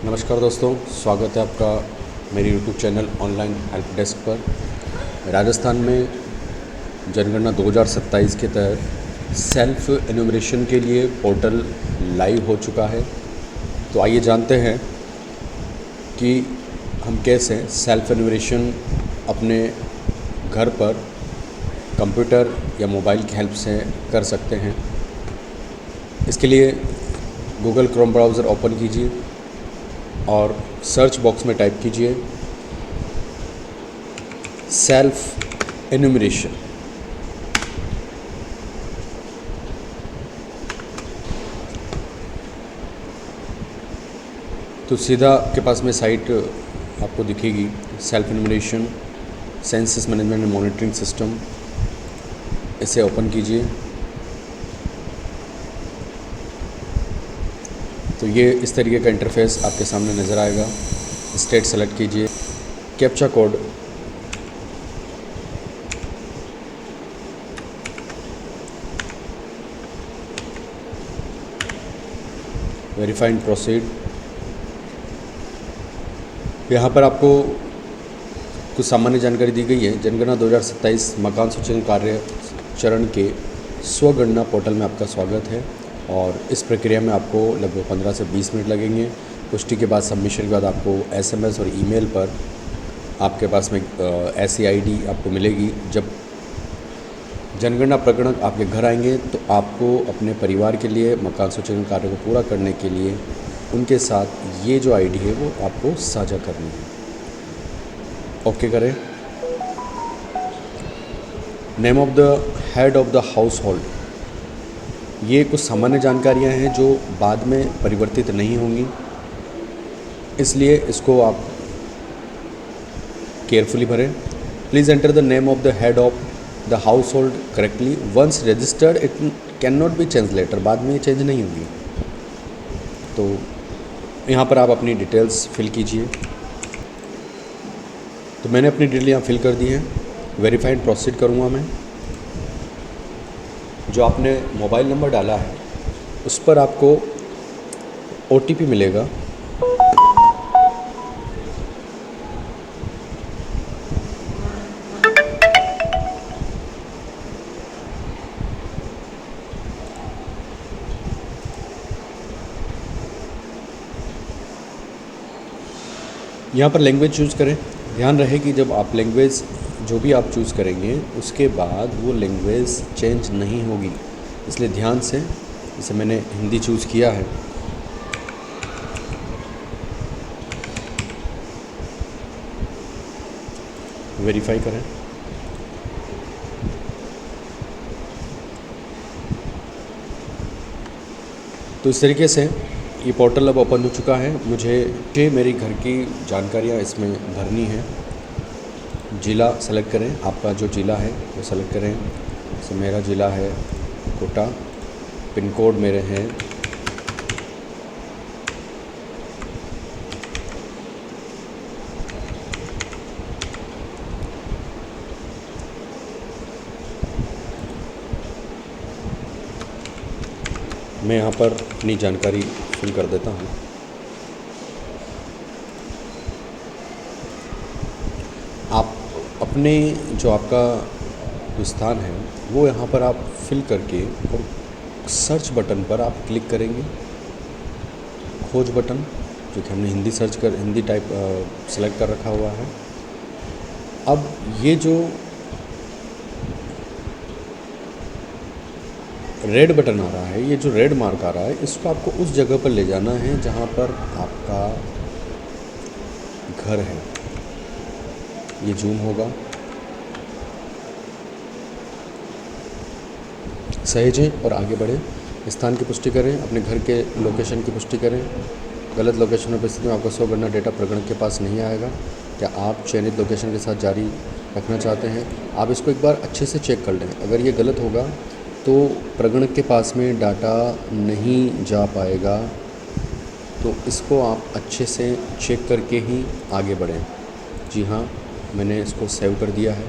नमस्कार दोस्तों, स्वागत है आपका मेरे YouTube channel online help desk पर। राजस्थान में जनगणना 2027 के तहत सेल्फ एनुमरेशन के लिए पोर्टल लाइव हो चुका है। तो आइए जानते हैं कि हम कैसे सेल्फ एनुमरेशन अपने घर पर कंप्यूटर या मोबाइल की हेल्प से कर सकते हैं। इसके लिए गूगल क्रोम ब्राउज़र ओपन कीजिए और सर्च बॉक्स में टाइप कीजिए सेल्फ एनुमरेशन। तो सीधा आपके पास में साइट आपको दिखेगी, self enumeration census management and monitoring system. इसे ओपन कीजिए। तो ये इस तरीके का इंटरफेस आपके सामने नज़र आएगा। स्टेट सेलेक्ट कीजिए, captcha code verify and proceed. यहाँ पर आपको कुछ सामान्य जानकारी दी गई है। जनगणना 2027 मकान सूचीकरण कार्य चरण के स्वगणना पोर्टल में आपका स्वागत है और इस प्रक्रिया में आपको लगभग 15 से 20 मिनट लगेंगे। पुष्टि के बाद, सबमिशन के बाद आपको SMS और ईमेल पर आपके पास में ऐसी ID आपको मिलेगी। जब जनगणना प्रगणक आपके घर आएंगे तो आपको अपने परिवार के लिए मकान सूचीकरण कार्य को पूरा करने के लिए उनके साथ ये जो ID है वो आपको साझा करनी है। ओके करें। Name of the head of the house hold, ये कुछ सामान्य जानकारियां हैं जो बाद में परिवर्तित नहीं होंगी, इसलिए इसको आप केयरफुली भरें। Please enter the name of the head of the household correctly. Once registered it can not be change later, बाद में ये चेंज नहीं होगी। तो यहाँ पर आप अपनी डिटेल्स फिल कीजिए। तो मैंने अपनी डिटेल यहाँ फिल कर दी है। वेरीफाई एंड प्रोसीड करूँगा मैं। जो आपने मोबाइल नंबर डाला है उस पर आपको OTP मिलेगा। यहाँ पर लैंग्वेज चूज़ करें। ध्यान रहे कि जब आप लैंग्वेज जो भी आप चूज़ करेंगे उसके बाद वो लैंग्वेज चेंज नहीं होगी, इसलिए ध्यान से। जैसे मैंने हिंदी चूज़ किया है, वेरीफाई करें। तो इस तरीके से ये पोर्टल अब ओपन हो चुका है। मुझे मेरी घर की जानकारियाँ इसमें भरनी है। ज़िला सेलेक्ट करें, आपका जो ज़िला है वो सेलेक्ट करें। जैसे मेरा ज़िला है कोटा, पिन कोड मेरे हैं मैं यहाँ पर अपनी जानकारी फिल कर देता हूँ। आप अपने जो आपका जो स्थान है वो यहाँ पर आप फिल करके और सर्च बटन पर आप क्लिक करेंगे। खोज बटन, जो कि हमने हिंदी टाइप सेलेक्ट कर रखा हुआ है। अब ये जो रेड बटन आ रहा है, ये जो रेड मार्क आ रहा है, इसको आपको उस जगह पर ले जाना है जहाँ पर आपका घर है। ये जूम होगा। सहेजें और आगे बढ़ें। स्थान की पुष्टि करें, अपने घर के लोकेशन की पुष्टि करें। गलत लोकेशन पर स्थिति में आपका स्वगणना डेटा प्रगणक के पास नहीं आएगा। क्या आप चयनित लोकेशन के साथ जारी रखना चाहते हैं? आप इसको एक बार अच्छे से चेक कर लें। अगर ये गलत होगा तो प्रगणक के पास में डाटा नहीं जा पाएगा। तो इसको आप अच्छे से चेक करके ही आगे बढ़ें। जी हाँ, मैंने इसको सेव कर दिया है।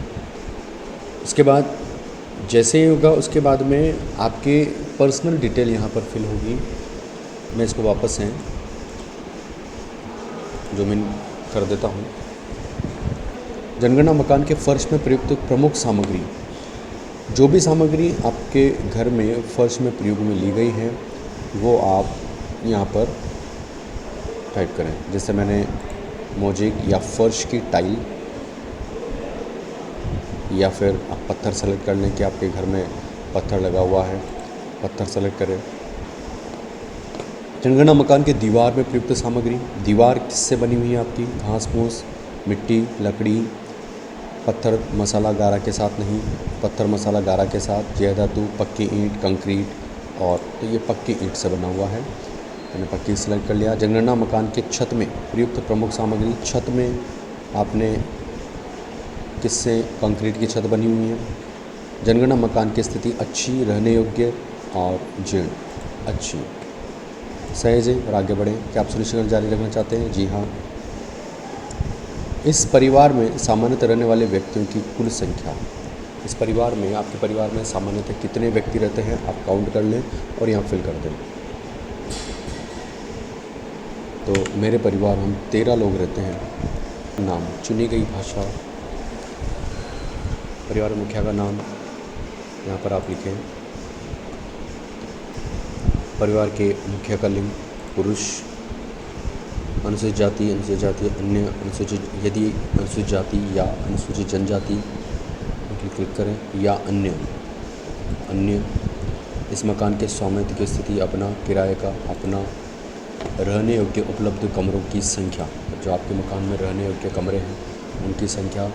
इसके बाद जैसे ही होगा उसके बाद में आपके पर्सनल डिटेल यहाँ पर फिल होगी। मैं इसको वापस हैं ज़ूम इन कर देता हूँ। जनगणना मकान के फर्श में प्रयुक्त प्रमुख सामग्री, जो भी सामग्री आपके घर में फर्श में प्रयोग में ली गई है वो आप यहाँ पर टाइप करें। जैसे मैंने मोज़ेक या फर्श की टाइल, या फिर आप पत्थर सेलेक्ट कर लें कि आपके घर में पत्थर लगा हुआ है, पत्थर सेलेक्ट करें। जनगणना मकान के दीवार में प्रयुक्त सामग्री, दीवार किससे बनी हुई है आपकी? घास फूस, मिट्टी, लकड़ी, पत्थर मसाला गारा के साथ नहीं, पत्थर मसाला गारा के साथ, जय धातु, पक्की ईंट, कंक्रीट, और तो ये पक्की ईंट से बना हुआ है, मैंने पक्की सेलेक्ट कर लिया। जनगणना मकान के छत में प्रयुक्त प्रमुख सामग्री, छत में आपने किससे? कंक्रीट की छत बनी हुई है। जनगणना मकान की स्थिति अच्छी, रहने योग्य और जीर्ण, अच्छी, सहज है। और आगे बढ़ें। क्या आप सुनिश्चित जारी रखना चाहते हैं? जी हाँ। इस परिवार में सामान्यतः रहने वाले व्यक्तियों की कुल संख्या, इस परिवार में, आपके परिवार में सामान्यतः कितने व्यक्ति रहते हैं आप काउंट कर लें और यहाँ फिल कर दें। तो मेरे परिवार हम 13 लोग रहते हैं। नाम, चुनी गई भाषा, परिवार मुखिया का नाम यहाँ पर आप लिखें। परिवार के मुखिया का लिंग पुरुष, अनुसूचित जाति, अन्य, अनुसूचित, यदि अनुसूचित जाति या अनुसूचित जनजाति क्लिक करें, या अन्य। इस मकान के स्वामित्व की स्थिति अपना, किराए का अपना, रहने योग्य उपलब्ध कमरों की संख्या, जो आपके मकान में रहने योग्य कमरे हैं उनकी संख्या,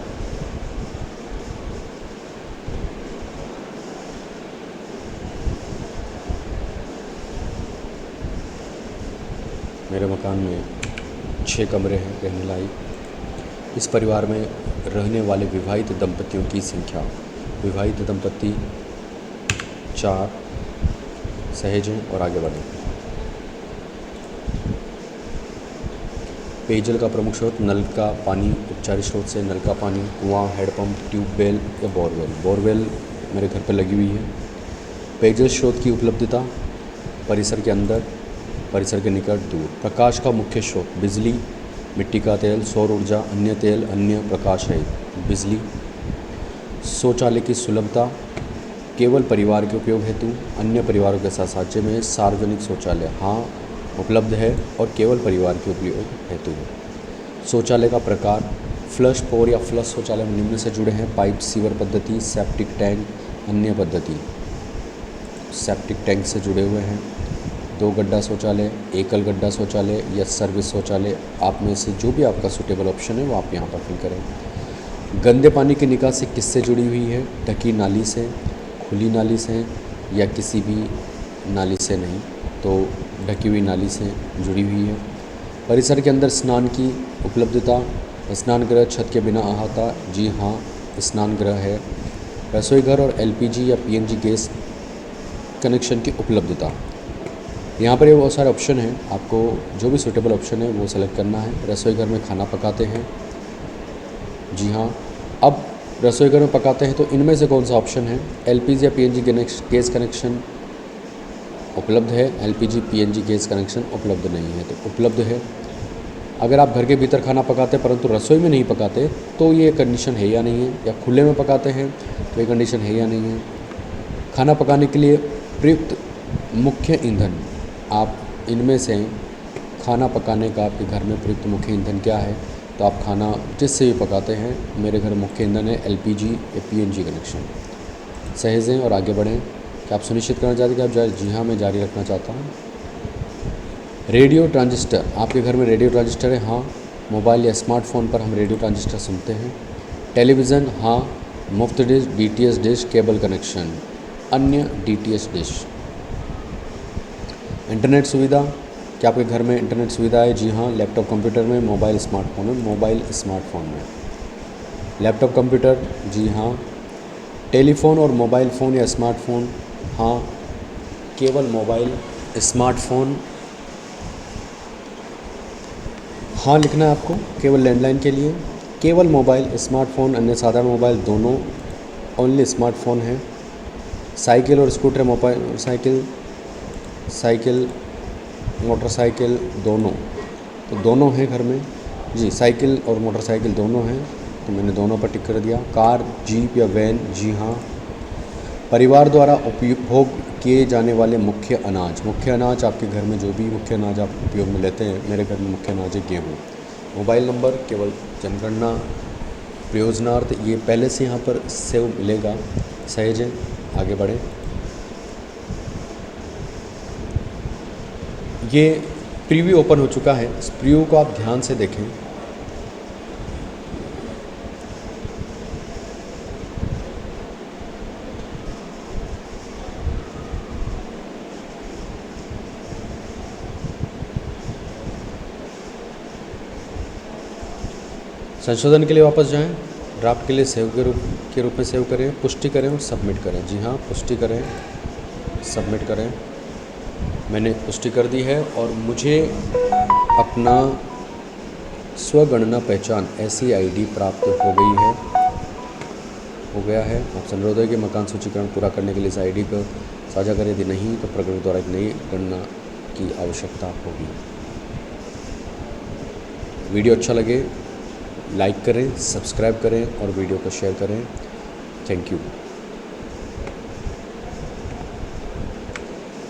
मेरे मकान में 6 कमरे हैं रहने लायक। इस परिवार में रहने वाले विवाहित दंपतियों की संख्या, विवाहित दंपति 4, सहज हैं। और आगे बढ़ें। पेयजल का प्रमुख स्रोत, नल का पानी, उपचारित स्रोत से नल का पानी, कुआं, हैंडपंप, ट्यूबवेल या बोरवेल, बोरवेल मेरे घर पर लगी हुई है। पेयजल स्रोत की उपलब्धता, परिसर के अंदर, परिसर के निकट, दूर। प्रकाश का मुख्य स्रोत, बिजली, मिट्टी का तेल, सौर ऊर्जा, अन्य तेल, अन्य प्रकाश है, बिजली। शौचालय की सुलभता, केवल परिवार के उपयोग हेतु, अन्य परिवारों के साथ राज्य में सार्वजनिक शौचालय हाँ उपलब्ध है और केवल परिवार के उपयोग हेतु है। शौचालय का प्रकार, फ्लश पोर या फ्लश शौचालय निम्न से जुड़े हैं: पाइप सीवर पद्धति, सेप्टिक टैंक, अन्य पद्धति। सेप्टिक टैंक से जुड़े हुए हैं। 2 गड्ढा शौचालय, एकल गड्ढा शौचालय या सर्विस शौचालय, आप में से जो भी आपका सूटेबल ऑप्शन है वो आप यहाँ पर फिल करें। गंदे पानी की निकासी किससे जुड़ी हुई है? ढकी नाली से, खुली नाली से या किसी भी नाली से नहीं, तो ढकी हुई नाली से जुड़ी हुई है। परिसर के अंदर स्नान की उपलब्धता, स्नान गृह छत के बिना अहाता, जी हाँ स्नान गृह है। रसोई घर और एलपीजी या पीएनजी गैस कनेक्शन की उपलब्धता, यहाँ पर ये बहुत सारे ऑप्शन हैं, आपको जो भी सूटेबल ऑप्शन है वो सेलेक्ट करना है। रसोई घर में खाना पकाते हैं, जी हाँ। अब रसोई घर में पकाते हैं तो इनमें से कौन सा ऑप्शन है? एलपीजी या पीएनजी गैस कनेक्शन उपलब्ध है, एलपीजी पीएनजी गैस कनेक्शन उपलब्ध नहीं है, तो उपलब्ध है। अगर आप घर के भीतर खाना पकाते परंतु रसोई में नहीं पकाते तो ये कंडीशन है या नहीं है, या खुले में पकाते हैं तो ये कंडीशन है या नहीं है। खाना पकाने के लिए प्रयुक्त मुख्य ईंधन, आप इनमें से खाना पकाने का आपके घर में प्रयुक्त मुख्य ईंधन क्या है? तो आप खाना जिससे भी पकाते हैं, मेरे घर मुख्य ईंधन है एलपीजी या पीएनजी कनेक्शन। सहज हैं। और आगे बढ़ें। क्या आप सुनिश्चित करना चाहते हैं कि आप जी हाँ मैं जारी रखना चाहता हूँ। रेडियो ट्रांजिस्टर, आपके घर में रेडियो ट्रांजिस्टर है? हाँ। मोबाइल या स्मार्टफोन पर हम रेडियो ट्रांजिस्टर सुनते हैं। टेलीविज़न? हाँ। मुफ्त dish, DTH dish, cable connection, अन्य डीटीएच डिश। इंटरनेट सुविधा, क्या आपके घर में इंटरनेट सुविधा है? जी हाँ। लैपटॉप कंप्यूटर में, मोबाइल स्मार्टफोन में, मोबाइल स्मार्टफोन में। लैपटॉप कंप्यूटर, जी हाँ। टेलीफोन और मोबाइल फ़ोन या स्मार्टफोन? हाँ। केवल मोबाइल, स्मार्टफोन हाँ लिखना है आपको। केवल लैंडलाइन के लिए केवल मोबाइल, स्मार्टफोन, अन्य साधारण मोबाइल दोनों ओनली स्मार्टफोन है। साइकिल और स्कूटर, मोबाइल साइकिल मोटरसाइकिल दोनों, तो दोनों हैं घर में। जी, साइकिल और मोटरसाइकिल दोनों हैं, तो मैंने दोनों पर टिक कर दिया। कार, जीप या वैन, जी हाँ। परिवार द्वारा उपभोग किए जाने वाले मुख्य अनाज। मुख्य अनाज आपके घर में जो भी मुख्य अनाज आप उपयोग में लेते हैं, मेरे घर में मुख्य अनाज है गेहूँ। मोबाइल नंबर केवल जनगणना प्रयोजनार्थ, ये पहले से यहाँ पर सेव मिलेगा, सहज है। आगे बढ़ें। ये प्रीव्यू ओपन हो चुका है, इस प्रीव्यू को आप ध्यान से देखें। संशोधन के लिए वापस जाएं, ड्राफ्ट के लिए सेव के रूप में सेव करें, पुष्टि करें और सबमिट करें। जी हाँ, पुष्टि करें, सबमिट करें। मैंने पुष्टि कर दी है और मुझे अपना स्वगणना पहचान SCID प्राप्त हो गई है, हो गया है। आपसे अनुरोध है कि मकान सूचीकरण पूरा करने के लिए इस ID को साझा करें, यदि नहीं तो प्रकरण द्वारा एक नई गणना की आवश्यकता होगी। वीडियो अच्छा लगे लाइक करें, सब्सक्राइब करें और वीडियो को शेयर करें। Thank you.